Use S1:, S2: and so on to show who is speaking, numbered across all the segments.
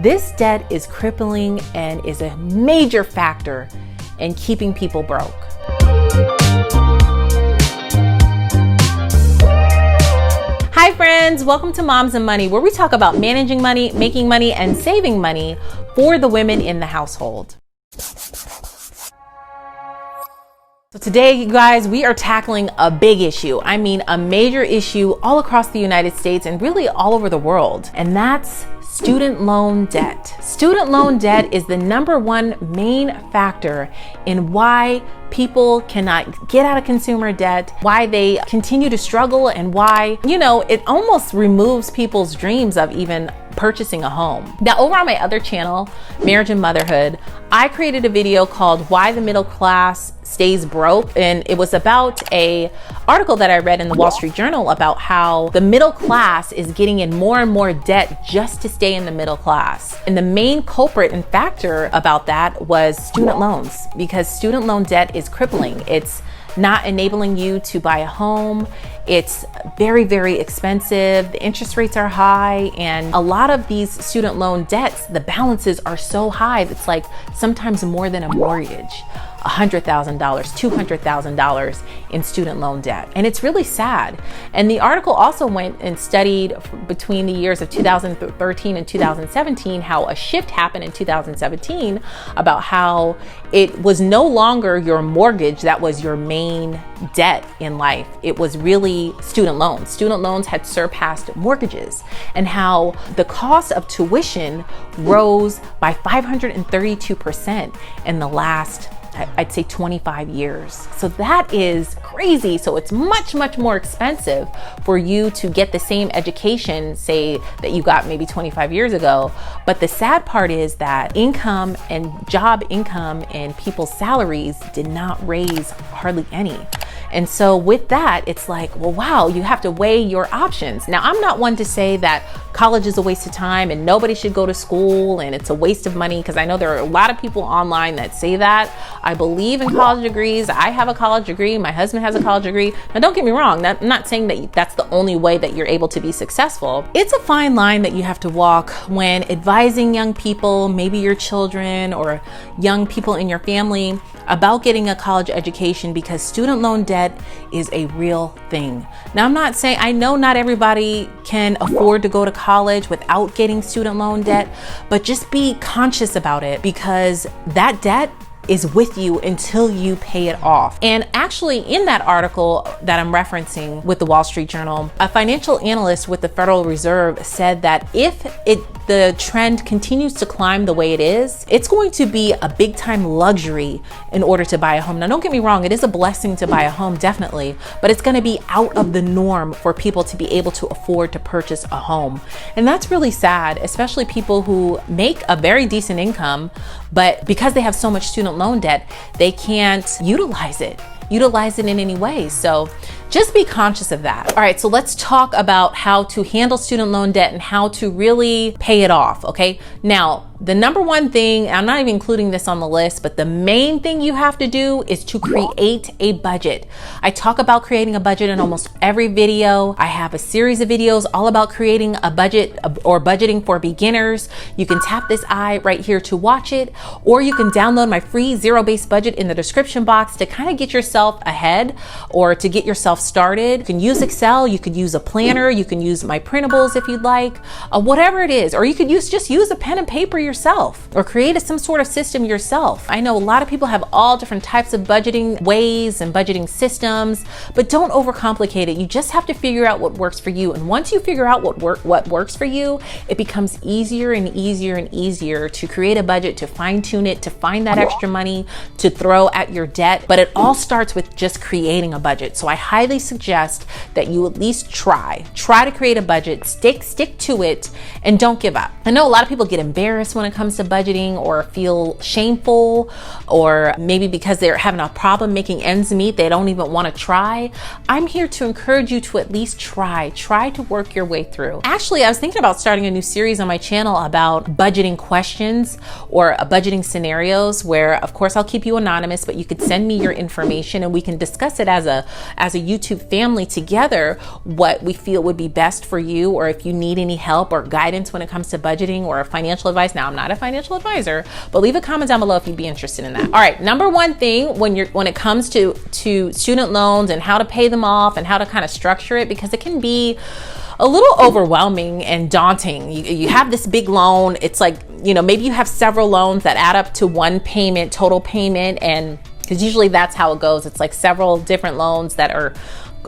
S1: This debt is crippling and is a major factor in keeping people broke. Hi friends, welcome to Moms and Money, where we talk about managing money, making money, and saving money for the women in the household. So today, you guys, we are tackling a big issue. I mean, a major issue all across the United States and really all over the world. And that's student loan debt. Student loan debt is the number one main factor in why people cannot get out of consumer debt, why they continue to struggle, and why, it almost removes people's dreams of even purchasing a home. Now, over on my other channel, Marriage and Motherhood, I created a video called Why the Middle Class Stays Broke, and it was about a article that I read in the Wall Street Journal about how the middle class is getting in more and more debt just to stay in the middle class. And the main culprit and factor about that was student loans, because student loan debt is crippling. It's not enabling you to buy a home. It's very, very expensive. The interest rates are high, and a lot of these student loan debts, the balances are so high. It's like sometimes more than a mortgage. $100,000, $200,000 in student loan debt. And it's really sad. And the article also went and studied between the years of 2013 and 2017, how a shift happened in 2017 about how it was no longer your mortgage that was your main debt in life. It was really student loans. Student loans had surpassed mortgages, and how the cost of tuition rose by 532% in the last, I'd say, 25 years. So that is crazy. So it's much, much more expensive for you to get the same education, say, that you got maybe 25 years ago. But the sad part is that income and job income and people's salaries did not raise hardly any. And so with that, it's like, well, wow, you have to weigh your options. Now, I'm not one to say that college is a waste of time and nobody should go to school and it's a waste of money, because I know there are a lot of people online that say that. I believe in college degrees. I have a college degree. My husband has a college degree. Now, don't get me wrong. I'm not saying that that's the only way that you're able to be successful. It's a fine line that you have to walk when advising young people, maybe your children or young people in your family, about getting a college education, because student loan debt is a real thing. Now, I'm not saying, I know not everybody can afford to go to college without getting student loan debt, but just be conscious about it, because that debt is with you until you pay it off. And actually, in that article that I'm referencing with the Wall Street Journal, a financial analyst with the Federal Reserve said that if the trend continues to climb the way it is, it's going to be a big time luxury in order to buy a home. Now, don't get me wrong, it is a blessing to buy a home, definitely, but it's going to be out of the norm for people to be able to afford to purchase a home. And that's really sad, especially people who make a very decent income, but because they have so much student loan debt, they can't utilize it in any way. So just be conscious of that. All right, so let's talk about how to handle student loan debt and how to really pay it off, okay? Now, the number one thing, I'm not even including this on the list, but the main thing you have to do is to create a budget. I talk about creating a budget in almost every video. I have a series of videos all about creating a budget or budgeting for beginners. You can tap this eye right here to watch it, or you can download my free zero-based budget in the description box to kind of get yourself ahead or to get yourself started. You can use Excel, you could use a planner, you can use my Printables if you'd like, whatever it is, or you could just use a pen and paper yourself or create some sort of system yourself. I know a lot of people have all different types of budgeting ways and budgeting systems, but don't overcomplicate it. You just have to figure out what works for you. And once you figure out what works for you, it becomes easier and easier and easier to create a budget, to fine tune it, to find that extra money to throw at your debt. But it all starts with just creating a budget. So I highly suggest that you at least try to create a budget, stick to it, and don't give up. I know a lot of people get embarrassed when it comes to budgeting, or feel shameful, or maybe because they're having a problem making ends meet, they don't even want to try, I'm here to encourage you to at least try to work your way through. Actually, I was thinking about starting a new series on my channel about budgeting questions or budgeting scenarios, where of course I'll keep you anonymous, but you could send me your information and we can discuss it as a YouTube family together, what we feel would be best for you, or if you need any help or guidance when it comes to budgeting or financial advice. Now, I'm not a financial advisor, but leave a comment down below if you'd be interested in that. All right, number one thing when it comes to student loans and how to pay them off and how to kind of structure it, because it can be a little overwhelming and daunting. You have this big loan. It's like, you know, maybe you have several loans that add up to one payment, total payment, and because usually that's how it goes. It's like several different loans that are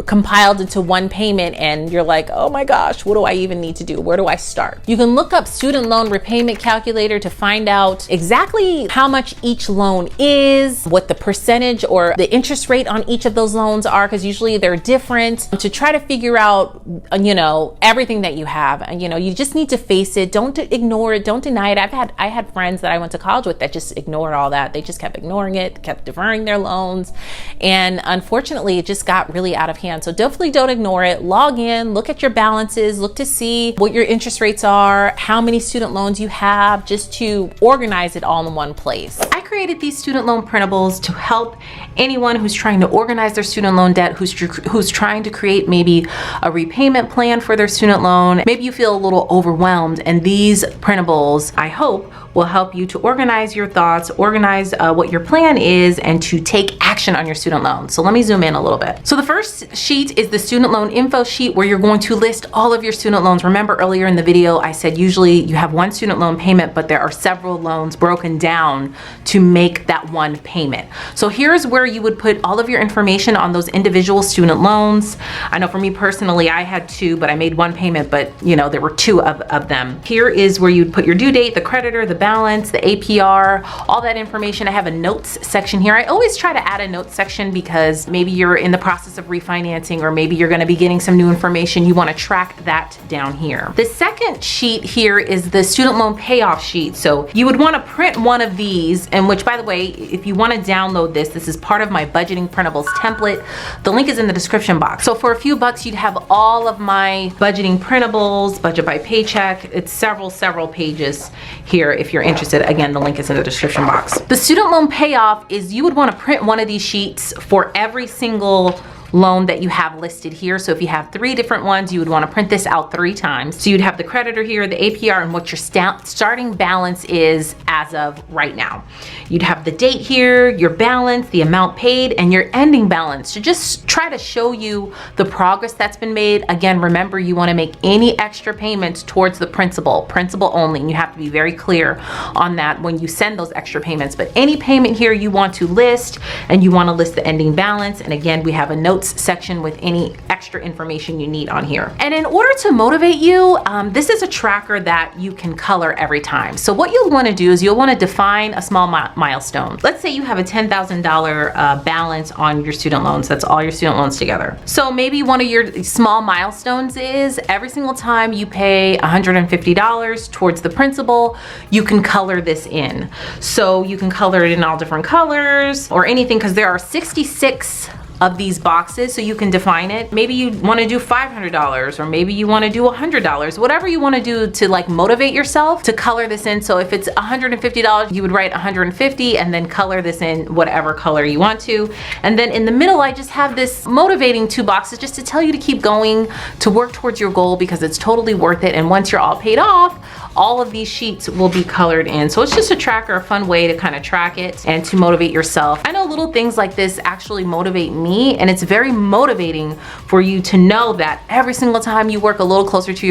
S1: compiled into one payment, and you're like, oh my gosh, what do I even need to do? Where do I start? You can look up student loan repayment calculator to find out exactly how much each loan is, what the percentage or the interest rate on each of those loans are, because usually they're different, to try to figure out, you know, everything that you have. And you know, you just need to face it. Don't ignore it. Don't deny it. I had friends that I went to college with that just ignored all that. They just kept ignoring it, kept deferring their loans, and unfortunately it just got really out of hand. So definitely don't ignore it. Log in, look at your balances, look to see what your interest rates are, how many student loans you have, just to organize it all in one place. I created these student loan printables to help anyone who's trying to organize their student loan debt, who's trying to create maybe a repayment plan for their student loan. Maybe you feel a little overwhelmed, and these printables, I hope, will help you to organize your thoughts, organize what your plan is, and to take action on your student loan. So let me zoom in a little bit. So the first sheet is the student loan info sheet, where you're going to list all of your student loans. Remember earlier in the video, I said usually you have one student loan payment, but there are several loans broken down to make that one payment. So here's where you would put all of your information on those individual student loans. I know for me personally, I had two, but I made one payment, but you know, there were two of them. Here is where you'd put your due date, the creditor, the balance, the APR, all that information. I have a notes section here. I always try to add a notes section because maybe you're in the process of refinancing, or maybe you're going to be getting some new information. You want to track that down here. The second sheet here is the student loan payoff sheet. So you would want to print one of these, and which, by the way, if you want to download this is part of my budgeting printables template. The link is in the description box. So for a few bucks, you'd have all of my budgeting printables, budget by paycheck. It's several pages here if you're interested. Again, the link is in the description box. The student loan payoff is, you would want to print one of these sheets for every single loan that you have listed here. So if you have 3 different ones, you would want to print this out 3 times. So you'd have the creditor here, the APR, and what your starting balance is as of right now. You'd have the date here, your balance, the amount paid, and your ending balance, to just try to show you the progress that's been made. Again, remember, you want to make any extra payments towards the principal only, and you have to be very clear on that when you send those extra payments. But any payment here you want to list, and you want to list the ending balance. And again, we have a notes section with any extra information you need on here. And in order to motivate you, this is a tracker that you can color every time. So what you'll want to do is you'll want to define a small milestone. Let's say you have a $10,000 balance on your student loans. That's all your student loans together. So maybe one of your small milestones is every single time you pay $150 towards the principal, you can color this in. So you can color it in all different colors or anything, because there are 66 of these boxes, so you can define it. Maybe you want to do $500, or maybe you want to do $100, whatever you want to do to like motivate yourself to color this in. So if it's $150, you would write 150 and then color this in whatever color you want to. And then in the middle, I just have this motivating 2 boxes just to tell you to keep going, to work towards your goal, because it's totally worth it. And once you're all paid off, all of these sheets will be colored in. So it's just a tracker, a fun way to kind of track it and to motivate yourself. I know little things like this actually motivate me, and it's very motivating for you to know that every single time you work a little closer to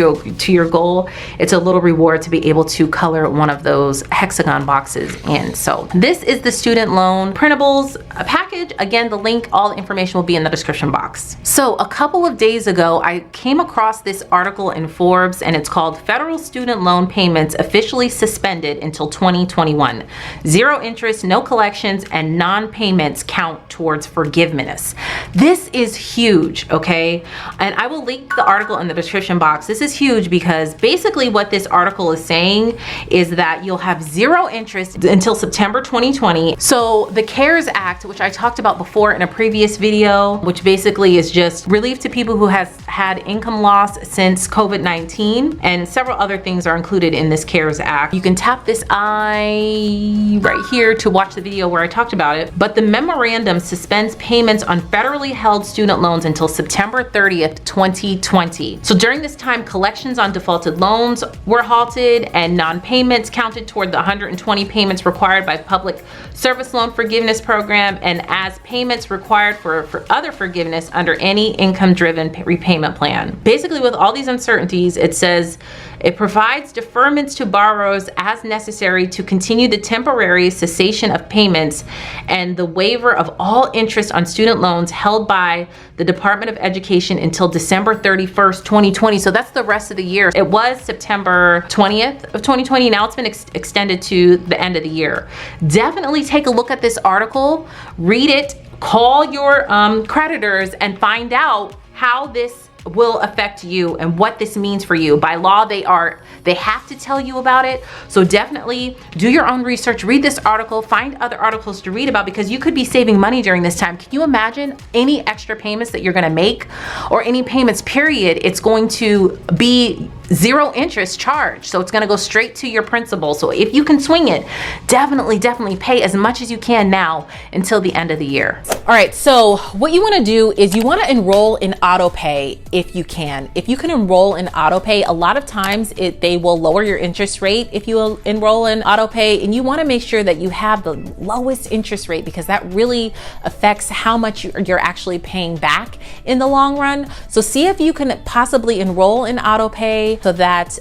S1: your goal, it's a little reward to be able to color one of those hexagon boxes in. So this is the student loan printables package. Again, the link, all the information will be in the description box. So a couple of days ago, I came across this article in Forbes, and it's called Federal Student Loan payments officially suspended until 2021. Zero interest, no collections, and non-payments count towards forgiveness. This is huge, okay? And I will link the article in the description box. This is huge because basically what this article is saying is that you'll have zero interest until September 2020. So the CARES Act, which I talked about before in a previous video, which basically is just relief to people who has had income loss since COVID-19, and several other things are included in this CARES Act. You can tap this eye right here to watch the video where I talked about it. But the memorandum suspends payments on federally held student loans until September 30th, 2020. So during this time, collections on defaulted loans were halted and non-payments counted toward the 120 payments required by Public Service Loan Forgiveness Program, and as payments required for other forgiveness under any income-driven repayment plan. Basically, with all these uncertainties, it says it provides deferments to borrowers as necessary to continue the temporary cessation of payments and the waiver of all interest on student loans held by the Department of Education until December 31st, 2020. So that's the rest of the year. It was September 20th of 2020. Now it's been extended to the end of the year. Definitely take a look at this article, read it, call your creditors and find out how this will affect you and what this means for you. By law, they have to tell you about it. So definitely do your own research, read this article, find other articles to read about, because you could be saving money during this time. Can you imagine any extra payments that you're gonna make, or any payments period? It's going to be zero interest charge. So it's gonna go straight to your principal. So if you can swing it, definitely pay as much as you can now until the end of the year. All right, so what you wanna do is you wanna enroll in auto pay if you can. If you can enroll in auto pay, a lot of times they will lower your interest rate if you enroll in auto pay, and you wanna make sure that you have the lowest interest rate, because that really affects how much you're actually paying back in the long run. So see if you can possibly enroll in auto pay, so that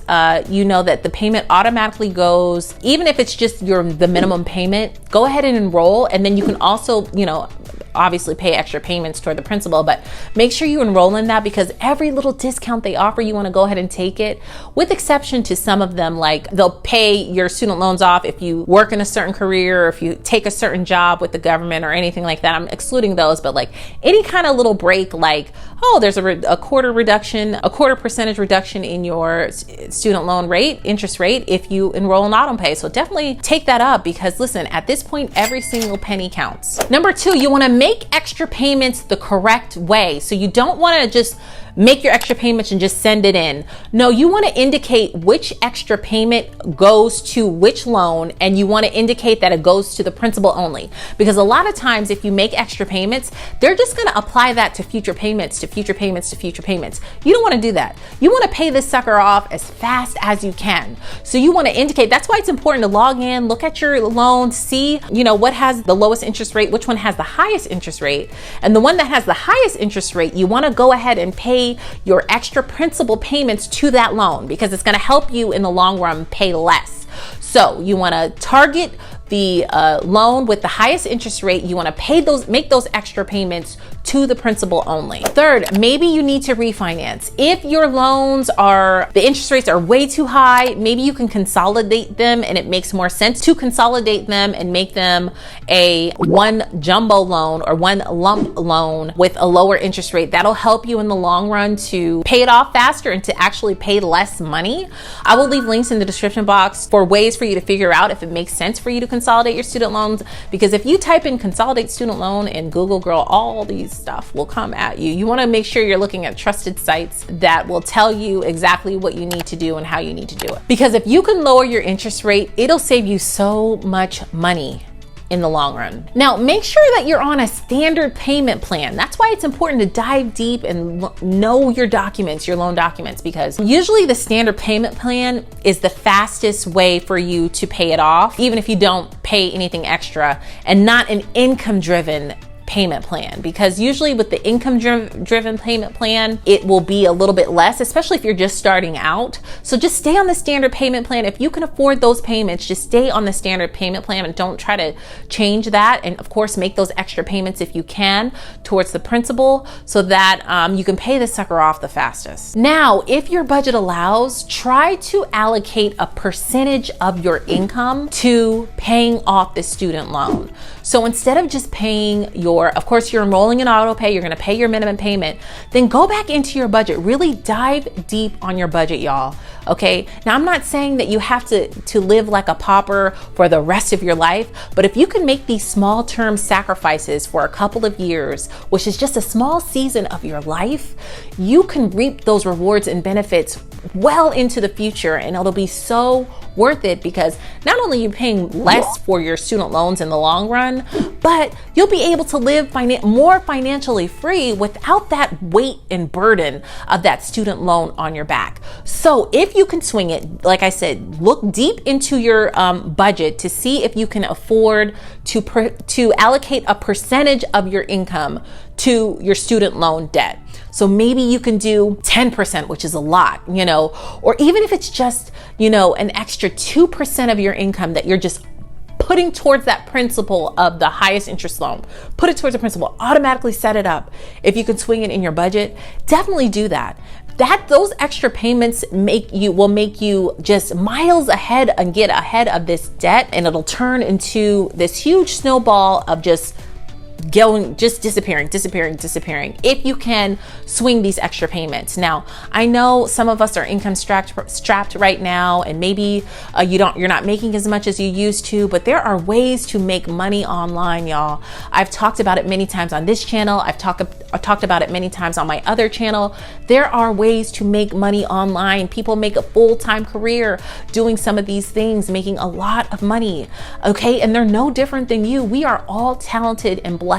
S1: you know that the payment automatically goes, even if it's just the minimum payment, go ahead and enroll. And then you can also, obviously pay extra payments toward the principal, but make sure you enroll in that, because every little discount they offer, you want to go ahead and take it, with exception to some of them. Like, they'll pay your student loans off if you work in a certain career, or if you take a certain job with the government or anything like that. I'm excluding those, but like any kind of little break, like, oh, there's a quarter percentage reduction in your student loan rate, interest rate, if you enroll in auto pay. So definitely take that up, because listen, at this point, every single penny counts. Number two, you want to make extra payments the correct way. So you don't want to just make your extra payments and just send it in. No, you want to indicate which extra payment goes to which loan, and you want to indicate that it goes to the principal only. Because a lot of times if you make extra payments, they're just going to apply that to future payments, to future payments, to future payments. You don't want to do that. You want to pay this sucker off as fast as you can. So you want to indicate, that's why it's important to log in, look at your loan, see, what has the lowest interest rate, which one has the highest interest rate. And the one that has the highest interest rate, you want to go ahead and pay your extra principal payments to that loan, because it's going to help you in the long run pay less. So you want to target the loan with the highest interest rate. You want to make those extra payments to the principal only. Third, maybe you need to refinance. If your loans the interest rates are way too high, maybe you can consolidate them, and it makes more sense to consolidate them and make them a one jumbo loan or one lump loan with a lower interest rate. That'll help you in the long run to pay it off faster and to actually pay less money. I will leave links in the description box for ways for you to figure out if it makes sense for you to consolidate your student loans, because if you type in consolidate student loan in Google, girl, all these stuff will come at you. You want to make sure you're looking at trusted sites that will tell you exactly what you need to do and how you need to do it. Because if you can lower your interest rate, it'll save you so much money in the long run. Now, make sure that you're on a standard payment plan. That's why it's important to dive deep and know your documents, your loan documents, because usually the standard payment plan is the fastest way for you to pay it off, even if you don't pay anything extra, and not an income-driven payment plan, because usually with the income driven payment plan, it will be a little bit less, especially if you're just starting out. So just stay on the standard payment plan. If you can afford those payments, just stay on the standard payment plan and don't try to change that. And of course, make those extra payments if you can towards the principal, so that you can pay the sucker off the fastest. Now, if your budget allows, try to allocate a percentage of your income to paying off the student loan. So instead of just paying of course, you're enrolling in auto pay, you're going to pay your minimum payment, then go back into your budget. Really dive deep on your budget, y'all. Okay. Now, I'm not saying that you have to live like a pauper for the rest of your life, but if you can make these small term sacrifices for a couple of years, which is just a small season of your life, you can reap those rewards and benefits well into the future, and it'll be so worth it, because not only are you paying less for your student loans in the long run, but you'll be able to live more financially free without that weight and burden of that student loan on your back. So if you can swing it, like I said, look deep into your budget to see if you can afford to allocate a percentage of your income to your student loan debt. So maybe you can do 10%, which is a lot, or even if it's just, an extra 2% of your income that you're just putting towards that principal of the highest interest loan. Put it towards the principal, automatically set it up. If you can swing it in your budget, definitely do that. Those extra payments will make you just miles ahead and get ahead of this debt, and it'll turn into this huge snowball of just disappearing if you can swing these extra payments. Now, I know some of us are income strapped right now, and maybe you're not making as much as you used to, but there are ways to make money online, y'all. I've talked about it many times on this channel. I've talked about it many times on my other channel. There are ways to make money online. People make a full-time career doing some of these things, making a lot of money. Okay, and they're no different than you. We are all talented and blessed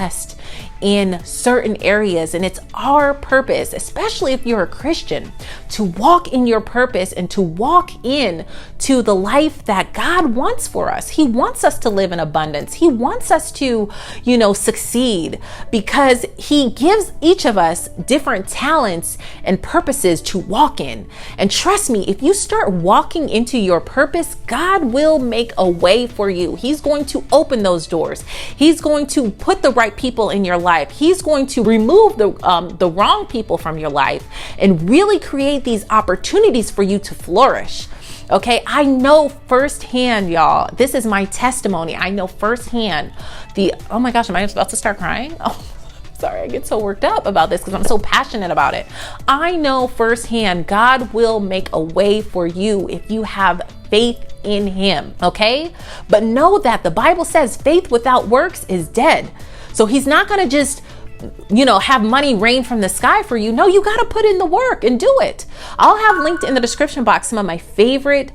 S1: in certain areas, and it's our purpose, especially if you're a Christian, to walk in your purpose and to walk in to the life that God wants for us. He wants us to live in abundance. He wants us to, succeed, because He gives each of us different talents and purposes to walk in. And trust me, if you start walking into your purpose, God will make a way for you. He's going to open those doors. He's going to put the right people in your life. He's going to remove the wrong people from your life and really create these opportunities for you to flourish. Okay, I know firsthand, y'all. This is my testimony. I know firsthand oh my gosh, am I about to start crying? Oh, sorry, I get so worked up about this because I'm so passionate about it. I know firsthand God will make a way for you if you have faith in Him, okay? But know that the Bible says faith without works is dead. So He's not going to just, have money rain from the sky for you. No, you got to put in the work and do it. I'll have linked in the description box some of my favorite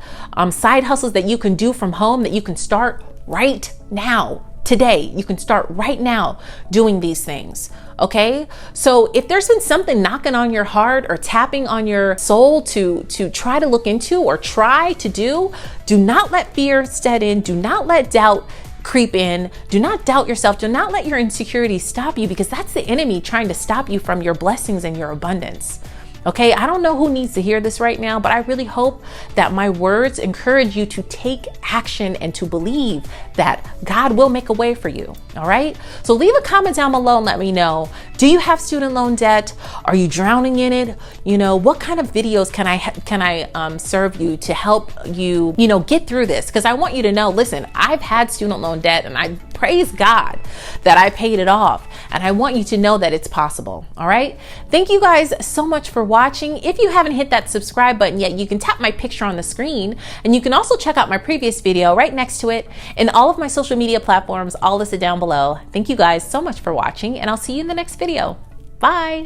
S1: side hustles that you can do from home, that you can start right now. Today, you can start right now doing these things. Okay. So if there's been something knocking on your heart or tapping on your soul to try to look into or try to do not let fear set in. Do not let doubt creep in. Do not doubt yourself. Do not let your insecurities stop you, because that's the enemy trying to stop you from your blessings and your abundance. Okay, I don't know who needs to hear this right now, but I really hope that my words encourage you to take action and to believe that God will make a way for you. All right. So leave a comment down below and let me know. Do you have student loan debt? Are you drowning in it? What kind of videos can I serve you to help you, get through this? Because I want you to know, listen, I've had student loan debt and I praise God that I paid it off. And I want you to know that it's possible. All right. Thank you guys so much for watching. If you haven't hit that subscribe button yet, you can tap my picture on the screen, and you can also check out my previous video right next to it and all of my social media platforms, all listed down below. Thank you guys so much for watching, and I'll see you in the next video. Bye.